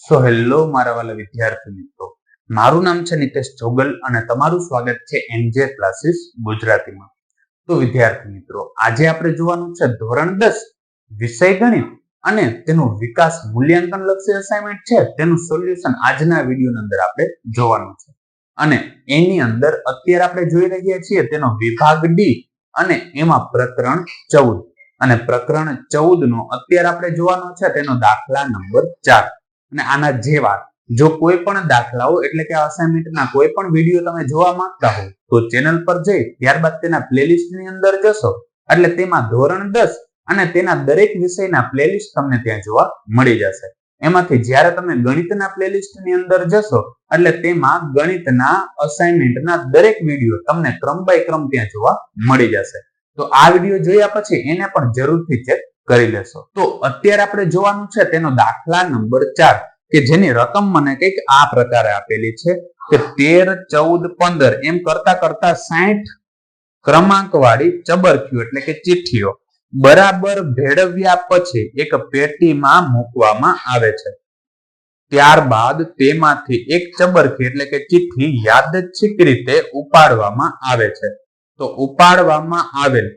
Hello મારા વાલા વિદ્યાર્થી મિત્રો, મારું નામ છે નિતેશ જોગલ અને તમારું સ્વાગત છે એનજે ક્લાસીસ ગુજરાતીમાં. તો વિદ્યાર્થી મિત્રો, આજે આપણે જોવાનું છે ધોરણ 10 વિષય ગણિત અને તેનું વિકાસ મૂલ્યાંકન લક્ષી અસાઇનમેન્ટ છે તેનું સોલ્યુશન આજના વિડીયોની અંદર આપણે જોવાનું છે. અને એની અંદર અત્યારે આપણે જોઈ રહ્યા છીએ તેનો વિભાગ ડી અને એમાં પ્રકરણ 14 અને પ્રકરણ 14 નો અત્યારે આપણે જોવાનો છે તેનો દાખલા નંબર 4. અને આના જેવા જો કોઈ પણ દાખલાઓ એટલે કે અસાઇનમેન્ટના કોઈ પણ વિડીયો તમે જોવા માંગતા હો તો ચેનલ પર જઈ ત્યારબાદ તેના પ્લેલિસ્ટની અંદર જશો એટલે તેમાં ધોરણ 10 અને તેના દરેક વિષયના પ્લેલિસ્ટ તમને ત્યાં જોવા મળી જશે. એમાંથી જ્યારે તમે ગણિતના પ્લેલિસ્ટની અંદર જશો એટલે તેમાં ગણિતના અસાઇનમેન્ટના દરેક વિડીયો તમને ક્રમ બાય ક્રમ ત્યાં જોવા મળી જશે. તો આ વિડીયો જોયા પછી એને પણ જરૂરથી ચેક કરી લેશો. તો અત્યારે આપણે જોવાનું છે તેનો દાખલા નંબર 4 કે જેની રકમ મને કંઈક આ પ્રકારે આપેલી છે કે 13, 14, 15 એમ કરતા કરતા 60 ક્રમાંક વાળી ચબરખીઓ એટલે કે ચિઠ્ઠીઓ બરાબર ભેળવ્યા પછી એક પેટીમાં મૂકવામાં આવે છે. ત્યારબાદ તેમાંથી એક ચબરખી એટલે કે ચિઠ્ઠી યાદચ્છિક રીતે ઉપાડવામાં આવે છે. તો ઉપાડવામાં આવેલ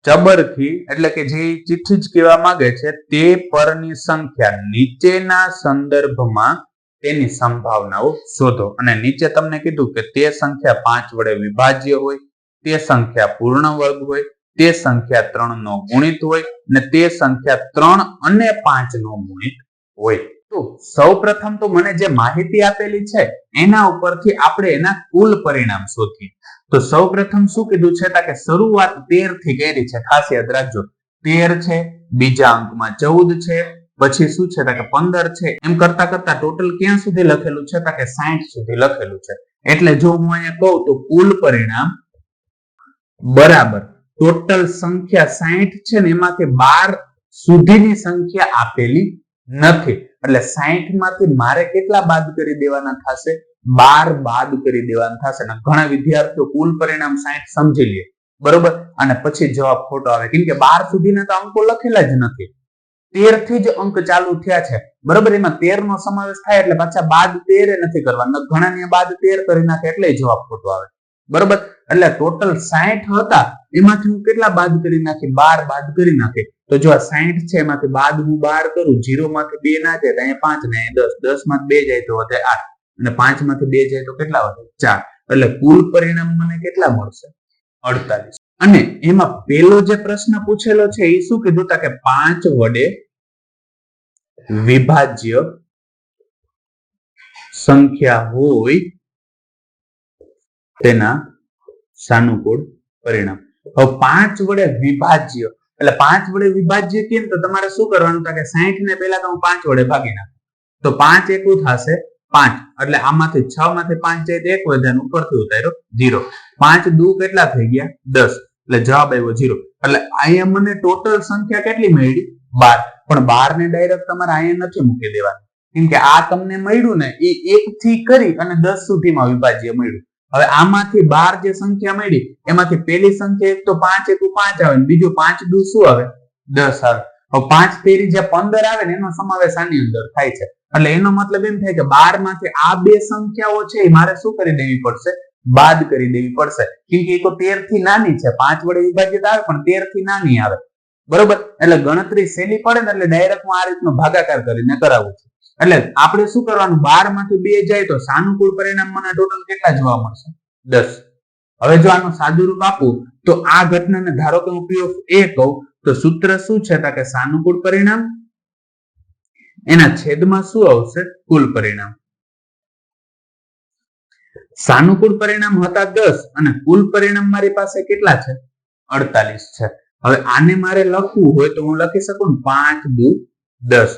ચબરખી એટલે કે જે ચિઠ્ઠી જ કહેવા માંગે છે તે પરની સંખ્યા નીચેના સંદર્ભમાં તેની સંભાવનાઓ શોધો. અને નીચે તમને કીધું કે તે સંખ્યા 5 વડે વિભાજ્ય હોય, તે સંખ્યા પૂર્ણ વર્ગ હોય, તે સંખ્યા 3 નો ગુણિત હોય અને તે સંખ્યા 3 અને 5 નો ગુણિત હોય. તો સૌપ્રથમ તો મને જે માહિતી આપેલી છે એના ઉપરથી આપણે એના કુલ પરિણામ શોધીએ. તો સૌપ્રથમ શું કીધું છે કે શરૂઆત 13 થી કરી છે. ખાસ યાદ રાખજો, 13 છે, બીજા અંકમાં 14 છે, પછી શું છે કે 15 છે, એમ કરતા કરતા ટોટલ ક્યાં સુધી લખેલું છે કે 60 સુધી લખેલું છે. એટલે જો હું અહીંયા કહું તો કુલ પરિણામ બરાબર ટોટલ સંખ્યા 60 છે ને એમાંથી 12 સુધીની સંખ્યા આપેલી નથી. એટલે 60 માંથી મારે કેટલા બાદ કરી દેવાના થશે? 12 બાદ કરી દેવાના થશે. અને ઘણા વિદ્યાર્થીઓ કુલ પરિણામ 60 સમજી લે બરોબર અને પછી જવાબ ખોટો આવે કેમ કે 12 સુધીના તો અંકો લખેલા જ નથી. 13 થી જ અંક ચાલુ થયા છે બરોબર. એમાં 13 નો સમાવેશ થાય એટલે પાછા બાદ 13 નથી કરવાના. ઘણા બાદ 13 કરી નાખે એટલે જવાબ ખોટો આવે બરોબર. એટલે ટોટલ 60 હતા એમાંથી હું કેટલા બાદ કરી નાખી? 12 બાદ કરી નાખે. તો જો આ 60 છે એમાંથી બાદ હું 12 કરું, 0 માંથી 2 ના જાય તો અહીંયા 5 ને 10, 10 માંથી 2 જાય તો વધે 8 અને 5 માંથી 2 જાય તો કેટલા વધે? 4. એટલે કુલ પરિણામ મને કેટલા મળશે? 48. અને એમાં પેલો જે પ્રશ્ન પૂછેલો છે એ શું કીધું કે 5 વડે વિભાજ્ય સંખ્યા હોય તેના સાનુકૂળ પરિણામ. હવે 5 વડે વિભાજ્ય એટલે 5 વડે વિભાજ્ય કેમ? તો તમારે શું કરવાનું કે 60 ને પહેલા તો હું 5 વડે ભાગી નાખું તો 5 એકું થશે 5. એટલે આમાંથી 6 માંથી 5 જાય તો 1 વધે અને ઉપરથી ઉતાર્યો 0. 5 દુ કેટલા થઈ ગયા? 10. એટલે જવાબ આવ્યો 0. એટલે અહીંયા મને ટોટલ સંખ્યા કેટલી મળી? 12. પણ 12 ને ડાયરેક્ટ તમારે અહીંયા નથી મૂકી દેવાનું કેમ કે આ તમને મળ્યું ને એ 1 થી કરી અને 10 સુધીમાં વિભાજ્ય મળ્યું. હવે આમાંથી 12 જે સંખ્યા મળી એમાંથી પહેલી સંખ્યા એક તો 5 એકુ 5 આવે ને બીજું 5 દુ શું આવે? 10 આવે. હવે 5 તેરી જે 15 આવે ને એનો સમાવેશ આની અંદર થાય છે. એટલે એનો મતલબ એમ થાય કે 12 માંથી આ બે સંખ્યાઓ છે એ મારે શું કરી દેવી પડશે? બાદ કરી દેવી પડશે કેમ કે એ તો 13 થી નાની છે. 5 વડે વિભાજિત આવે પણ 13 થી નાની આવે બરોબર. એટલે ગણતરી સહેલી પડે ને એટલે ડાયરેક્ટ હું આ રીતનો ભાગાકાર કરીને કરાવું છું. એટલે આપણે શું કરવાનું? 12 માંથી 2 જાય તો સાનુકૂળ પરિણામ મને ટોટલ કેટલા જોવા મળશે? 10. હવે જો આનું સાદું રૂપ આપું તો આ ઘટનાને ધારો કે હું P of A કહું તો સૂત્ર શું છે કે સાનુકૂળ પરિણામ એના છેદમાં શું આવશે? કુલ પરિણામ. સાનુકૂળ પરિણામ હતા 10 અને કુલ પરિણામ મારી પાસે કેટલા છે? 48 છે. હવે આને મારે લખવું હોય તો હું લખી શકું 5 દુ 10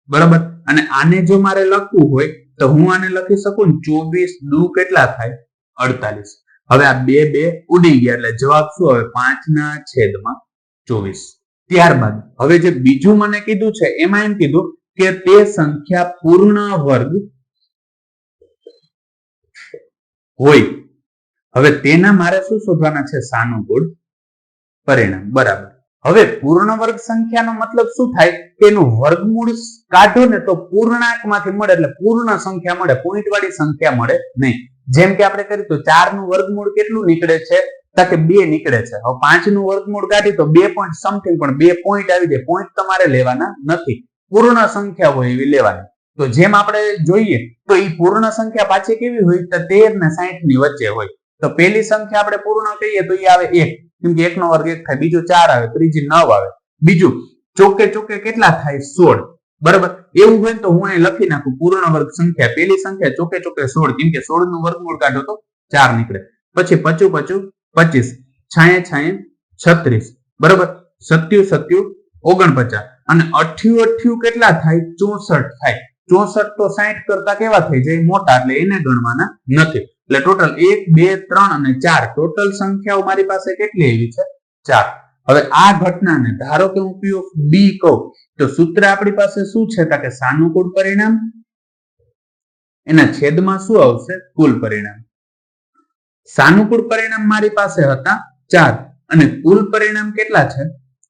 બરાબર. અને આને જો મારે લખવું હોય તો હું આને લખી શકું 24 દુ કેટલા થાય? 48. હવે આ બે ઉડી ગયા એટલે જવાબ શું આવે? 5 ના છેદમાં 24. ત્યારબાદ હવે જે બીજું મને કીધું છે એમાં એમ કીધું કે તે સંખ્યા પૂર્ણ વર્ગ હોય. હવે તેના મારે શું શોધવાના છે? સાનુકૂળ પરિણામ બરાબર. હવે પૂર્ણ વર્ગ સંખ્યાનો મતલબ શું થાય કે એનું વર્ગમૂળ કાઢો ને તો પૂર્ણાંકમાંથી મળે, એટલે પૂર્ણ સંખ્યા મળે, પોઈન્ટ વાળી સંખ્યા મળે નહીં. જેમ કે આપણે કરીએ તો 4 નું વર્ગમૂળ કેટલું નીકળે છે કે 2 નીકળે છે. હવે 5 નું વર્ગમૂળ કાઢી તો 2 પોઈન્ટ સમથિંગ, પણ 2 પોઈન્ટ આવી જાય. પોઈન્ટ તમારે લેવાના નથી, પૂર્ણ સંખ્યા હોય એવી લેવાની. તો જેમ આપણે જોઈએ તો એ પૂર્ણ સંખ્યા પાછી કેવી હોય તો 13 ને 60 ની વચ્ચે હોય. તો પહેલી સંખ્યા આપણે પૂર્ણ કહીએ તો એ આવે 1, કેમ કે 1 નો વર્ગ 1 થાય, બીજું 4 આવે, ત્રીજી 9 આવે, બીજું ચોકે ચોકે કેટલા થાય 16. બરાબર, એવું હોય તો હું અહીં લખી નાખું પૂર્ણ વર્ગ સંખ્યા, પહેલી સંખ્યા ચોકે ચોકે 16, કેમ કે 16 નું વર્ગમૂળ કાઢો તો 4 નીકળે. પછી 5 5 25, 6 6 36, બરાબર, 7 7 49 અને 8 8 કેટલા થાય 64 થાય. 64 તો 60 કરતા કેવા થઈ જાય મોટા, એટલે એને ગણવાના નથી. એટલે ટોટલ 1 2 3 અને 4 ટોટલ સંખ્યાઓ મારી પાસે કેટલી આવી છે 4. હવે આ ઘટનાને ધારો કે હું P of B કહું તો સૂત્ર આપણી પાસે શું છે કે સાનુકૂળ પરિણામ એના છેદમાં શું આવશે કુલ પરિણામ. સાનુકૂળ પરિણામ મારી પાસે હતા 4 અને કુલ પરિણામ કેટલા છે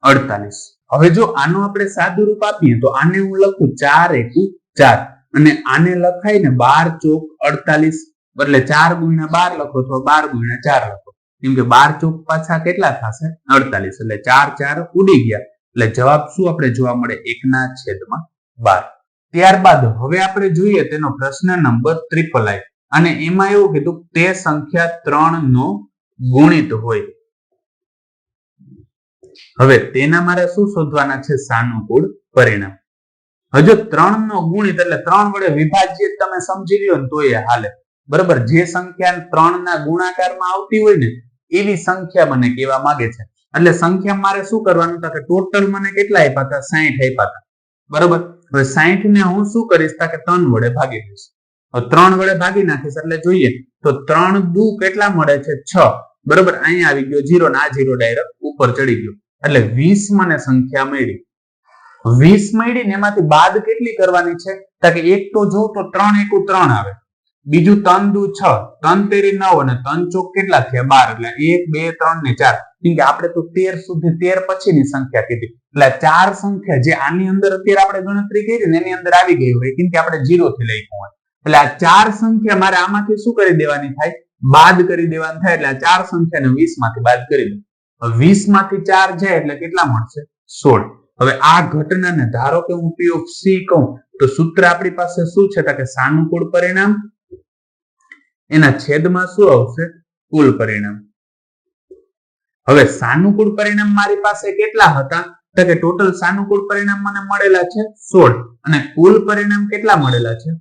48. હવે જો આનું આપણે સાદું રૂપ આપીએ તો આને હું લખું 4 × 4 અને આને લખાય ને 12 ચોક 48, એટલે 4 × 12 લખો તો 12 × 4 લખો, કેમ કે 12 ચોક પાછા કેટલા થશે 48, એટલે 4 4 ઉડી ગયા, એટલે જવાબ શું આપણે જોવા મળે 1/12. ત્યારબાદ હવે આપણે જોઈએ તેનો પ્રશ્ન નંબર 3 અને એમાં એવું કીધું તે સંખ્યા 3 નો ગુણિત હોય. હવે તેના મારે શું શોધવાના છે સાનુકૂળ પરિણામ. હજુ 3 નો ગુણિત એટલે 3 વડે વિભાજ્ય તમે સમજી લ્યો ને તો એ હાલે. બરાબર, જે સંખ્યા 3 ના ગુણાકારમાં આવતી હોય ને એવી સંખ્યા મને કહેવા માંગે છે. એટલે સંખ્યા મારે શું કરવાનું હતા કે ટોટલ મને કેટલા આપ્યા હતા 60 આપ્યા હતા. બરાબર, હવે 60 ને હું શું કરીશ કે 3 વડે ભાગી દઈશ. 3 વડે ભાગી નાખીશ એટલે જોઈએ તો 3 દુ કેટલા મળે છે 6. બરાબર, અહીંયા આવી ગયો 0 ને આ 0 ડાયરેક્ટ ઉપર ચડી ગયો, એટલે 20 મને સંખ્યા મળી. 20 મળી ને એમાંથી બાદ કેટલી કરવાની છે કે એક તો જો તો 3 × 3 આવે, બીજું 3 દુ 6, 3 તેરી 9 અને 3 ચોક કેટલા થયા 12, એટલે 1 2 3 ને 4, કેમ કે આપણે તો 13 સુધી 13 પછીની સંખ્યા કીધી, એટલે 4 સંખ્યા જે આની અંદર અત્યારે આપણે ગણતરી કરી ને એની અંદર આવી ગઈ હોય, કેમ કે આપણે 0 થી લખ્યું હોય, એટલે આ 4 સંખ્યા મારે આમાંથી શું કરી દેવાની થાય બાદ કરી દેવાની થાય, એટલે આ 4 સંખ્યાને 20 માંથી બાદ કરી દો. 20 માંથી 4 જાય એટલે કેટલા મળશે 16. હવે આ ઘટનાને ધારો કે હું P of C કહું તો સૂત્ર આપણી પાસે શું છે કે સાનુકૂળ પરિણામ એના છેદમાં શું આવશે કુલ પરિણામ. હવે સાનુકૂળ પરિણામ મારી પાસે કેટલા હતા તો કે ટોટલ સાનુકૂળ પરિણામ મને મળેલા છે 16 અને કુલ પરિણામ કેટલા મળેલા છે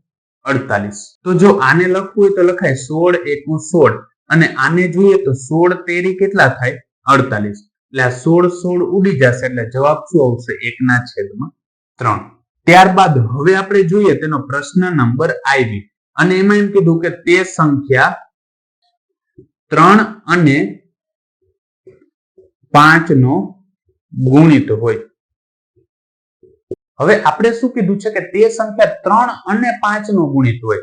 48. તો જો આને લખવું હોય તો લખાય 16 × 16 અને આને જોઈએ તો 16 તેરી કેટલા થાય 48, એટલે આ 16 16 ઉડી જશે, એટલે જવાબ શું આવશે 1/3. ત્યારબાદ હવે આપણે જોઈએ તેનો પ્રશ્ન નંબર આવી અને એમાં એમ કીધું કે તે સંખ્યા 3 અને 5 નો ગુણિત હોય. હવે આપણે શું કીધું છે કે તે સંખ્યા 3 અને 5 નો ગુણિત હોય.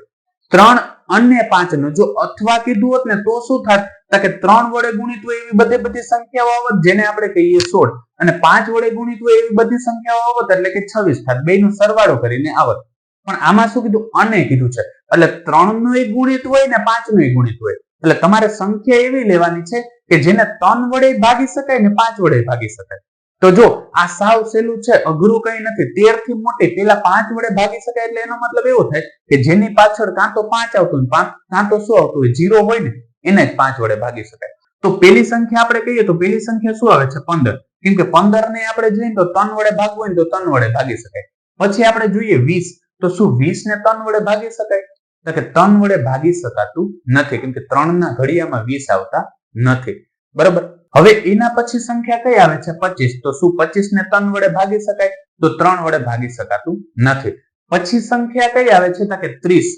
3 અને 5 નો જો અથવા કીધું હોત ને તો શું થાત કે 3 વડે ગુણિત હોય એવી બધી સંખ્યાઓ આવત જેને આપણે કહીએ 16 અને 5 વડે ગુણિત હોય એવી બધી સંખ્યાઓ આવત એટલે કે 26 થાત, બેયનો સરવાળો કરીને આવત. પણ આમાં શું કીધું અને કીધું છે, એટલે 3 નો એક ગુણિત હોય ને 5 નો એક ગુણિત હોય, એટલે તમારે સંખ્યા એવી લેવાની છે કે જેને 3 વડે ભાગી શકાય ને 5 વડે ભાગી શકાય. તો જો આ સાવ સહેલું છે, અઘરું કઈ નથી. 13 થી મોટી પેલા 5 વડે ભાગી શકાય, એટલે એનો મતલબ એવો થાય કે જેની પાછળ કાં તો 5 આવતું હોય કાં તો શું આવતું હોય 0 હોય ને એને જ 5 વડે ભાગી શકાય. તો પેલી સંખ્યા આપણે કહીએ તો પેલી સંખ્યા શું આવે છે 15, કેમ કે 15 ને આપણે જોઈએ તો 3 વડે ભાગવું હોય તો 3 વડે ભાગી શકાય. પછી આપણે જોઈએ 20, તો શું 20 ને 3 વડે ભાગી શકાય તો કે 3 વડે ભાગી શકાતું નથી, કેમ કે 3 ના ઘડિયામાં 20 આવતા નથી. બરાબર, હવે એના પછી સંખ્યા કઈ આવે છે 25, તો શું 25 ને 3 વડે ભાગી શકાય તો 3 વડે ભાગી શકાતું નથી. પછી સંખ્યા કઈ આવે છે તો કે 30,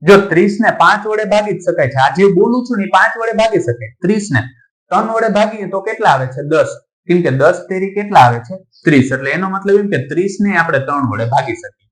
જો 30 ને 5 વડે ભાગી શકાય છે, આ જે બોલું છું ને 5 વડે ભાગી શકાય. 30 ને 3 વડે ભાગીએ તો કેટલા આવે છે 10, કેમ કે 10 તેરી કેટલા આવે છે 30, એટલે એનો મતલબ એમ કે 30 ને આપણે 3 વડે ભાગી શકીએ.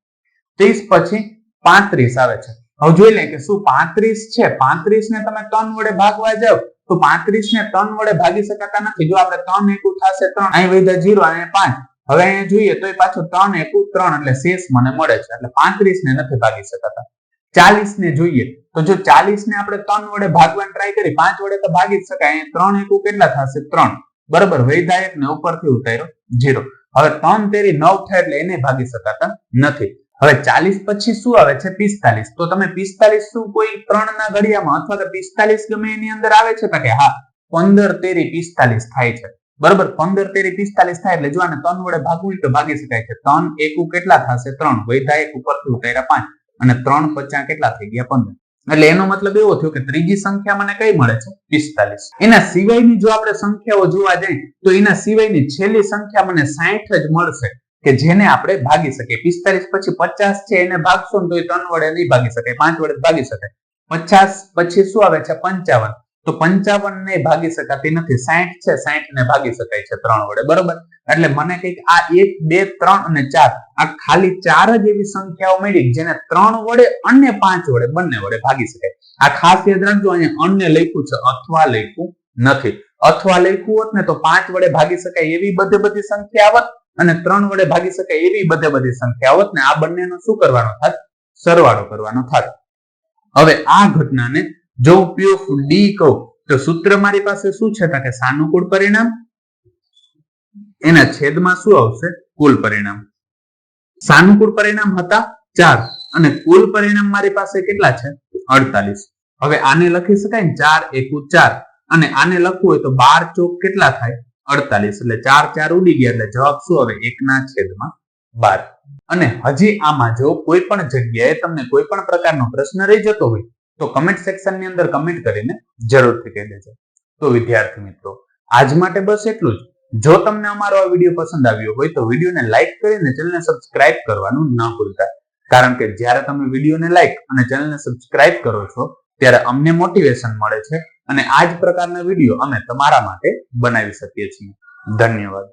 30 પછી 35 આવે છે. હવે જોઈ લે કે શું 35 છે, 35 ને તમે 3 વડે ભાગવા જાવ તો 35 ને 3 વડે ભાગી શકાતા નથી. જો આપણે 3 એકુ થશે 3, અહીં વધ્યા 0 અને 5. હવે અહીંયા જોઈએ તો પાછો 3 એકુ 3 એટલે શેષ મને મળે છે. એટલે 35 ને નથી ભાગી શકાતા. 40 ને જોઈએ તો જો 40 ને આપણે 3 વડે ભાગવાની ટ્રાય કરી, 5 વડે તો ભાગી જ શકાય. અહીંયા 3 એકુ કેટલા થશે? 3. બરાબર, વૈધા 1 ને ઉપરથી ઉતાર્યો 0. હવે 3 તેરી 9 થાય એટલે એને ભાગી શકાતા નથી. હવે 40 પછી શું આવે છે? 45. તો તમે 45 શું કોઈ 3 ના ઘડિયામાં અથવા તો 45 ગમે એની અંદર આવે છે? તો કે હા, 15 તેરી 45 થાય છે. બરાબર, 15 તેરી 45 થાય એટલે જો આને 3 વડે ભાગવું હોય તો ભાગી શકાય છે. 3 એકુ કેટલા થશે? 3. વૈધા 1 ઉપરથી ઉતાર્યા 5 અને 3 50 કેટલા થઈ ગયા? 15. એટલે એનો મતલબ એવો થયો કે ત્રીજી સંખ્યા મને કઈ મળે છે? 45. એના સિવાયની જો આપણે સંખ્યાઓ જોવા જઈએ તો એના સિવાયની છેલ્લી સંખ્યા મને 60 જ મળશે કે જેને આપણે ભાગી શકીએ. 45 પછી 50 છે એને ભાગશો તો એ 3 વડે નહીં ભાગી શકાય, 5 વડે ભાગી શકાય. 50 પછી શું આવે છે? 55. તો 55 ને ભાગી શકાતી નથી. 60 છે, 60 ને ભાગી શકાય છે 3 વડે. બરોબર, એટલે મને કઈક આ 1 2 3 અને 4 આ ખાલી 4 જ એવી સંખ્યાઓ મળી જેને 3 વડે અને 5 વડે બંને વડે ભાગી શકાય. આ ખાસ યાદ રાખજો, અહીંયા અન્ય લખ્યું છે, અથવા લખ્યું નથી. અથવા લખ્યું હોત ને તો 5 વડે ભાગી શકાય એવી બધી સંખ્યા આવત અને 3 વડે ભાગી શકાય એવી બધી સંખ્યા આવત ને આ બંનેનો શું કરવાનો થાત? સરવાળો કરવાનો થાત. હવે આ ઘટનાને જો P of D કહું તો સૂત્ર મારી પાસે શું છે? કે સાનુકૂળ પરિણામ એના છેદમાં શું આવશે? કુલ પરિણામ. સાનુકૂળ પરિણામ હતા 4 અને કુલ પરિણામ મારી પાસે કેટલા છે? 48. હવે આને લખી શકાય ને 4 એકુ 4 અને આને લખવું હોય તો 12 ચોક કેટલા થાય? 48. એટલે 4 4 ઉડી ગયા એટલે જવાબ શું આવે? 1/12. અને હજી આમાં જો કોઈ પણ જગ્યાએ તમને કોઈ પણ પ્રકારનો પ્રશ્ન રહી જતો હોય તો કમેન્ટ સેક્શન ની અંદર કમેન્ટ કરીને જરૂરથી કહી દેજો. તો વિદ્યાર્થી મિત્રો, આજ માટે બસ એટલું જ. જો તમને અમારો આ વિડીયો પસંદ આવ્યો હોય તો વિડીયોને લાઈક કરીને ચેનલને સબસ્ક્રાઇબ કરવાનું ન ભૂલતા, કારણ કે જ્યારે તમે વિડીયોને લાઈક અને ચેનલને સબસ્ક્રાઇબ કરો છો ત્યારે અમને મોટિવેશન મળે છે અને આ જ પ્રકારના વિડીયો અમે તમારા માટે બનાવી શકીએ છીએ. ધન્યવાદ.